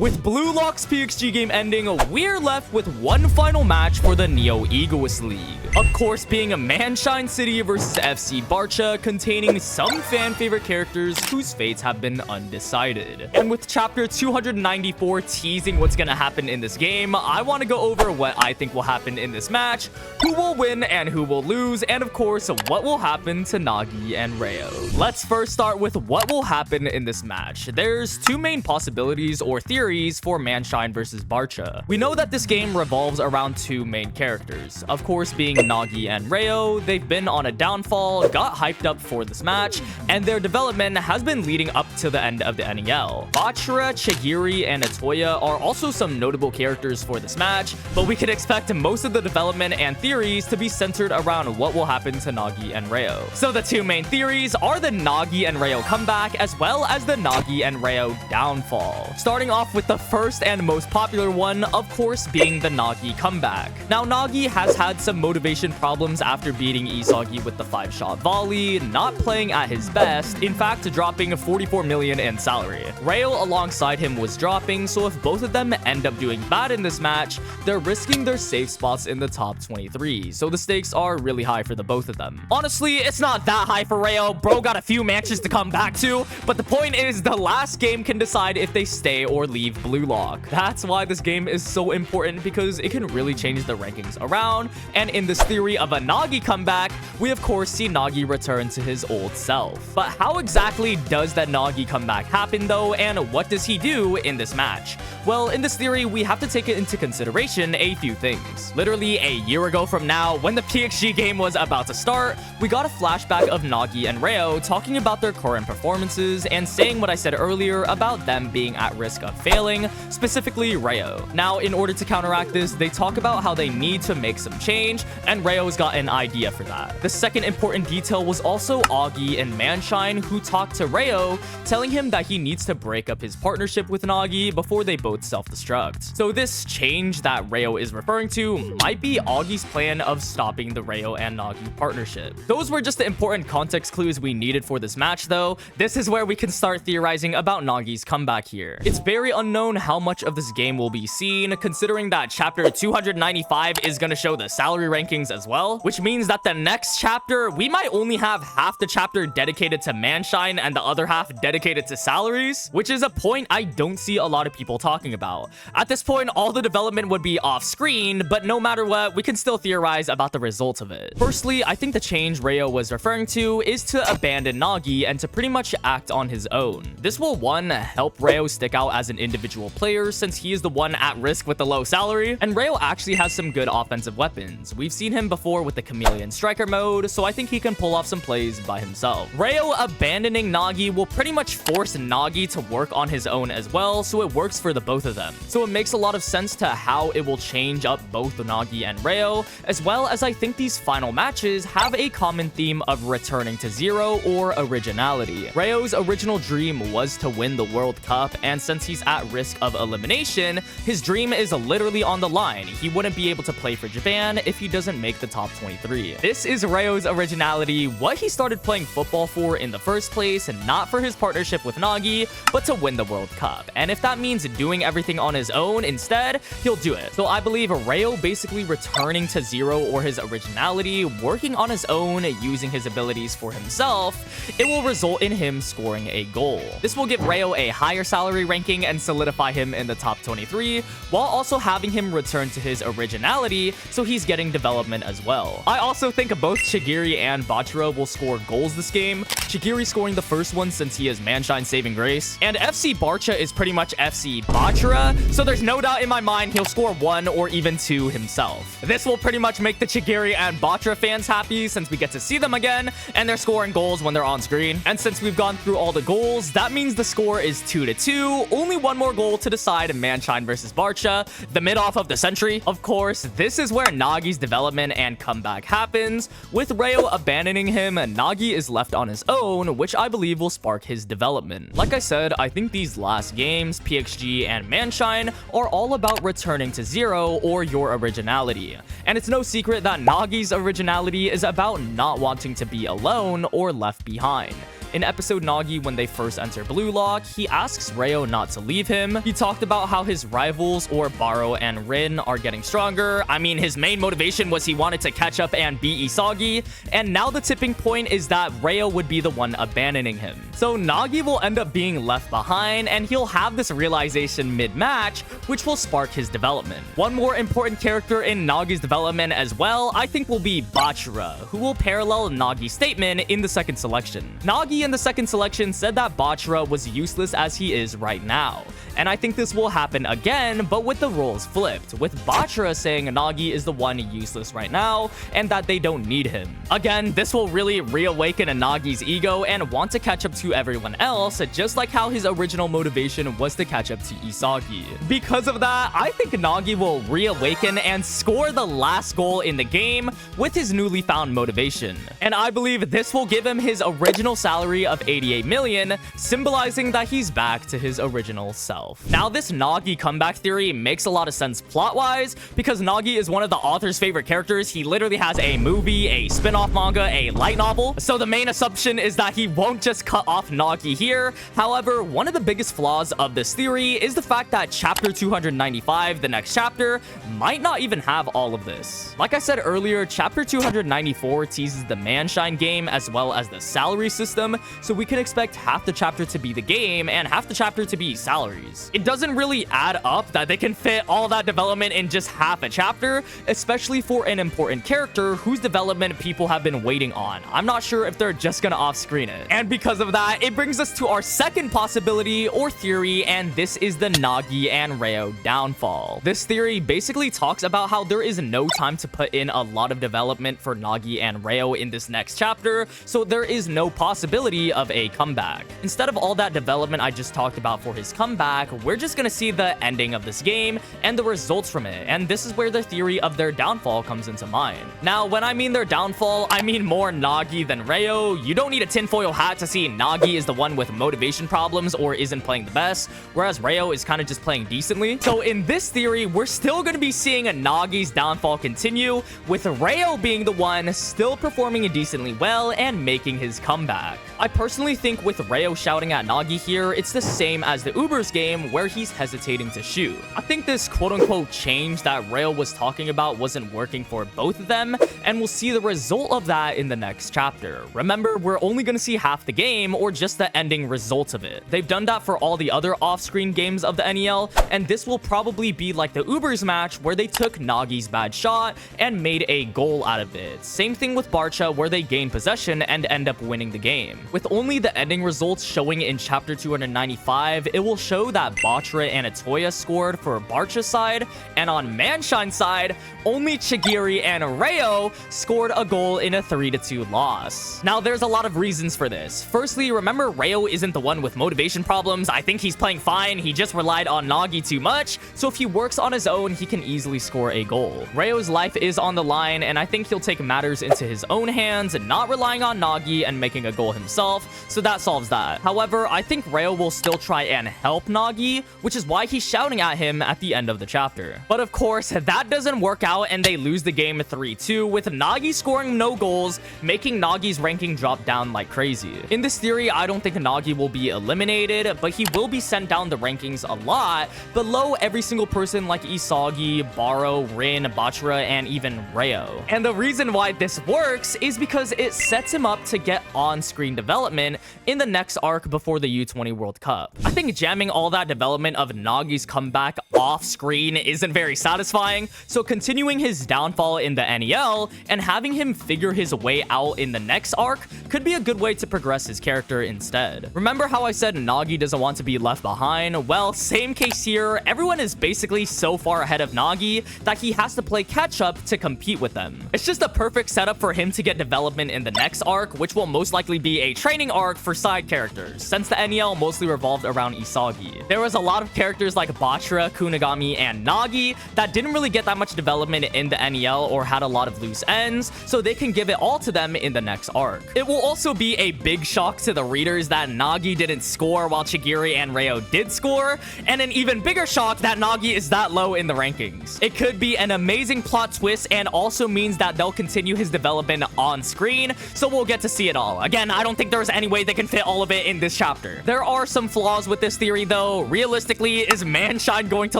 With BLUELOCK's PXG game ending, we're left with one final match for the Neo Egoist League. Of course, being a Manshine City versus FC Barcha, containing some fan favorite characters whose fates have been undecided. And with chapter 294 teasing what's gonna happen in this game, I want to go over what I think will happen in this match, who will win and who will lose, and of course, what will happen to Nagi and Reo. Let's first start with what will happen in this match. There's two main possibilities or theories for Manshine versus Barcha. We know that this game revolves around two main characters. Of course, being Nagi and Reo, they've been on a downfall, got hyped up for this match, and their development has been leading up to the end of the NEL. Bachara, Chigiri, and Atoya are also some notable characters for this match, but we could expect most of the development and theories to be centered around what will happen to Nagi and Reo. So the two main theories are the Nagi and Reo comeback, as well as the Nagi and Reo downfall. Starting off with the first and most popular one, of course, being the Nagi comeback. Now, Nagi has had some motivation problems after beating Isagi with the 5-shot volley, not playing at his best, in fact dropping 44 million in salary. Reo alongside him was dropping, so if both of them end up doing bad in this match, they're risking their safe spots in the top 23, so the stakes are really high for the both of them. Honestly, it's not that high for Reo, bro got a few matches to come back to, but the point is the last game can decide if they stay or leave BLUELOCK. That's why this game is so important, because it can really change the rankings around, and in this theory of a Nagi comeback, we of course see Nagi return to his old self. But how exactly does that Nagi comeback happen though, and what does he do in this match? Well, in this theory, we have to take into consideration a few things. Literally a year ago from now, when the PXG game was about to start, we got a flashback of Nagi and Reo talking about their current performances and saying what I said earlier about them being at risk of failing, specifically Reo. Now, in order to counteract this, they talk about how they need to make some change, and Reo's got an idea for that. The second important detail was also Augie and Manshine, who talked to Reo, telling him that he needs to break up his partnership with Nagi before they both self-destruct. So this change that Reo is referring to might be Augie's plan of stopping the Reo and Nagi partnership. Those were just the important context clues we needed for this match though. This is where we can start theorizing about Nagi's comeback here. It's very unknown how much of this game will be seen, considering that chapter 295 is going to show the salary rankings as well, which means that the next chapter, we might only have half the chapter dedicated to Manshine and the other half dedicated to salaries, which is a point I don't see a lot of people talking about. At this point, all the development would be off screen, but no matter what, we can still theorize about the results of it. Firstly, I think the change Reo was referring to is to abandon Nagi and to pretty much act on his own. This will, one, help Reo stick out as an individual player since he is the one at risk with the low salary, and Reo actually has some good offensive weapons. We've seen him before with the chameleon striker mode, so I think he can pull off some plays by himself. Reo abandoning Nagi will pretty much force Nagi to work on his own as well, so it works for the both of them. So it makes a lot of sense to how it will change up both Nagi and Reo, as well as I think these final matches have a common theme of returning to zero or originality. Reo's original dream was to win the World Cup, and since he's at risk of elimination, his dream is literally on the line. He wouldn't be able to play for Japan if he doesn't make the top 23. This is Reo's originality, what he started playing football for in the first place, and not for his partnership with Nagi, but to win the World Cup. And if that means doing everything on his own instead, he'll do it. So I believe Reo basically returning to zero or his originality, working on his own, using his abilities for himself, it will result in him scoring a goal. This will give Reo a higher salary ranking and solidify him in the top 23, while also having him return to his originality, so he's getting development as well. I also think both Chigiri and Bachara will score goals this game, Chigiri scoring the first one since he is Manshine's saving grace, and FC Barcha is pretty much FC Bachara, so there's no doubt in my mind he'll score 1 or even 2 himself. This will pretty much make the Chigiri and Bachara fans happy since we get to see them again, and they're scoring goals when they're on screen. And since we've gone through all the goals, that means the score is 2-2, only one more goal to decide Manshine versus Barcha, the mid-off of the century. Of course, this is where Nagi's development and comeback happens. With Reo abandoning him, Nagi is left on his own, which I believe will spark his development. Like I said, I think these last games, PXG and Manshine, are all about returning to zero or your originality. And it's no secret that Nagi's originality is about not wanting to be alone or left behind. In episode Nagi, when they first enter Blue Lock, he asks Reo not to leave him. He talked about how his rivals, or Barou and Rin, are getting stronger. I mean, his main motivation was he wanted to catch up and beat Isagi, and now the tipping point is that Reo would be the one abandoning him. So Nagi will end up being left behind, and he'll have this realization mid-match, which will spark his development. One more important character in Nagi's development as well, I think, will be Barcha, who will parallel Nagi's statement in the second selection. Nagi in the second selection said that Barcha was useless as he is right now, and I think this will happen again, but with the roles flipped, with Barcha saying Nagi is the one useless right now, and that they don't need him. Again, this will really reawaken Nagi's ego and want to catch up to everyone else, just like how his original motivation was to catch up to Isagi. Because of that, I think Nagi will reawaken and score the last goal in the game with his newly found motivation. And I believe this will give him his original salary of 88 million, symbolizing that he's back to his original self. Now, this Nagi comeback theory makes a lot of sense plot-wise, because Nagi is one of the author's favorite characters. He literally has a movie, a spin-off manga, a light novel, so the main assumption is that he won't just cut off Nagi here. However, one of the biggest flaws of this theory is the fact that chapter 295, the next chapter, might not even have all of this. Like I said earlier, chapter 294 teases the Manshine game as well as the salary system, so we can expect half the chapter to be the game and half the chapter to be salaries. It doesn't really add up that they can fit all that development in just half a chapter, especially for an important character whose development people have been waiting on. I'm not sure if they're just gonna off-screen it. And because of that, it brings us to our second possibility or theory, and this is the Nagi and Reo downfall. This theory basically talks about how there is no time to put in a lot of development for Nagi and Reo in this next chapter, so there is no possibility of a comeback. Instead of all that development I just talked about for his comeback, we're just gonna see the ending of this game and the results from it, and this is where the theory of their downfall comes into mind. Now, when I mean their downfall, I mean more Nagi than Reo. You don't need a tinfoil hat to see Nagi is the one with motivation problems or isn't playing the best, whereas Reo is kind of just playing decently. So in this theory, we're still going to be seeing a Nagi's downfall continue, with Reo being the one still performing decently well and making his comeback. I personally think with Reo shouting at Nagi here, it's the same as the Uber's game where he's hesitating to shoot. I think this quote-unquote change that Reo was talking about wasn't working for both of them, and we'll see the result of that in the next chapter. Remember, we're only going to see half the game or just the ending results of it. They've done that for all the other off-screen games of the NEL, and this will probably be like the Uber's match where they took Nagi's bad shot and made a goal out of it. Same thing with Barcha where they gain possession and end up winning the game. With only the ending results showing in chapter 295, it will show that Barcha and Atoya scored for Barcha's side, and on Manshine's side, only Chigiri and Reo scored a goal in a 3-2 loss. Now, there's a lot of reasons for this. Firstly, remember, Reo isn't the one with motivation problems. I think he's playing fine. He just relied on Nagi too much, so if he works on his own, he can easily score a goal. Reo's life is on the line, and I think he'll take matters into his own hands, not relying on Nagi and making a goal himself, so that solves that. However, I think Reo will still try and help Nagi, which is why he's shouting at him at the end of the chapter. But of course, that doesn't work out, and they lose the game 3-2, with Nagi scoring no goals, making Nagi's ranking drop down like crazy. In this theory, I don't think Nagi will be eliminated, but he will be sent down the rankings a lot, below every single person like Isagi, Barou, Rin, Barcha, and even Reo. And the reason why this works is because it sets him up to get on-screen development in the next arc before the U20 World Cup. I think jamming all that development of Nagi's comeback off-screen isn't very satisfying, so continuing his downfall in the NEL and having him figure his way out in the next arc could be a good way to progress his character instead. Remember how I said Nagi doesn't want to be left behind? Well, same case here. Everyone is basically so far ahead of Nagi that he has to play catch-up to compete with them. It's just a perfect setup for him to get development in the next arc, which will most likely be a training arc for side characters, since the NEL mostly revolved around Isagi. There was a lot of characters like Barcha, Kunigami, and Nagi that didn't really get that much development in the NEL or had a lot of loose ends, so they can give it all to them in the next arc. It will also be a big shock to the readers that Nagi didn't score while Chigiri and Reo did score, and an even bigger shock that Nagi is that low in the rankings. It could be an amazing plot twist and also means that they'll continue his development on screen, so we'll get to see it all. Again, I don't think think there's any way they can fit all of it in this chapter. There are some flaws with this theory, though. Realistically, is Manshine going to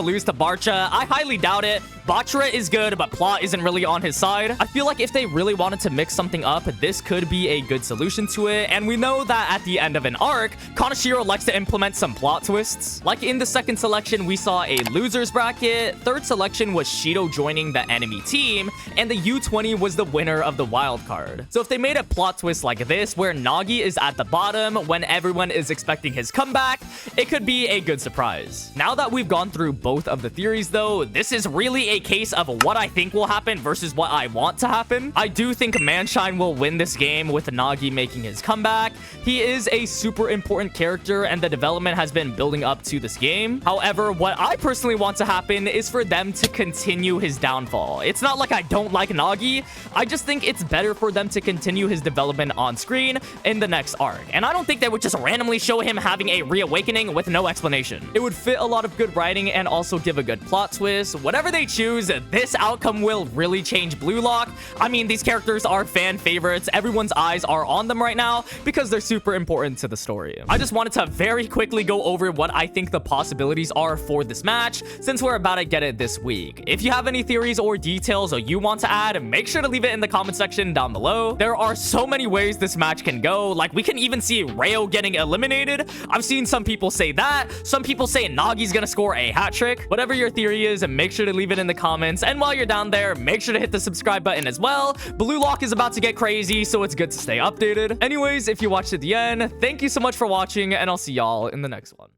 lose to Barcha? I highly doubt it. Bachara is good, but plot isn't really on his side. I feel like if they really wanted to mix something up, this could be a good solution to it. And we know that at the end of an arc, Kanashiro likes to implement some plot twists. Like in the second selection, we saw a losers bracket. Third selection was Shido joining the enemy team, and the U20 was the winner of the wild card. So if they made a plot twist like this, where Nagi is at the bottom when everyone is expecting his comeback, it could be a good surprise. Now that we've gone through both of the theories, though, this is really a case of what I think will happen versus what I want to happen. I do think Manshine will win this game with Nagi making his comeback. He is a super important character, and the development has been building up to this game. However, what I personally want to happen is for them to continue his downfall. It's not like I don't like Nagi. I just think it's better for them to continue his development on screen in the next arc. And I don't think they would just randomly show him having a reawakening with no explanation. It would fit a lot of good writing and also give a good plot twist. Whatever they choose, this outcome will really change BLUELOCK. I mean, these characters are fan favorites. Everyone's eyes are on them right now because they're super important to the story. I just wanted to very quickly go over what I think the possibilities are for this match, since we're about to get it this week. If you have any theories or details you want to add, make sure to leave it in the comment section down below. There are so many ways this match can go. Like, we can even see Reo getting eliminated. I've seen some people say that. Some people say Nagi's gonna score a hat trick. Whatever your theory is, make sure to leave it in the comments. And while you're down there, make sure to hit the subscribe button as well. BLUELOCK is about to get crazy, so it's good to stay updated. Anyways, if you watched to the end, thank you so much for watching, and I'll see y'all in the next one.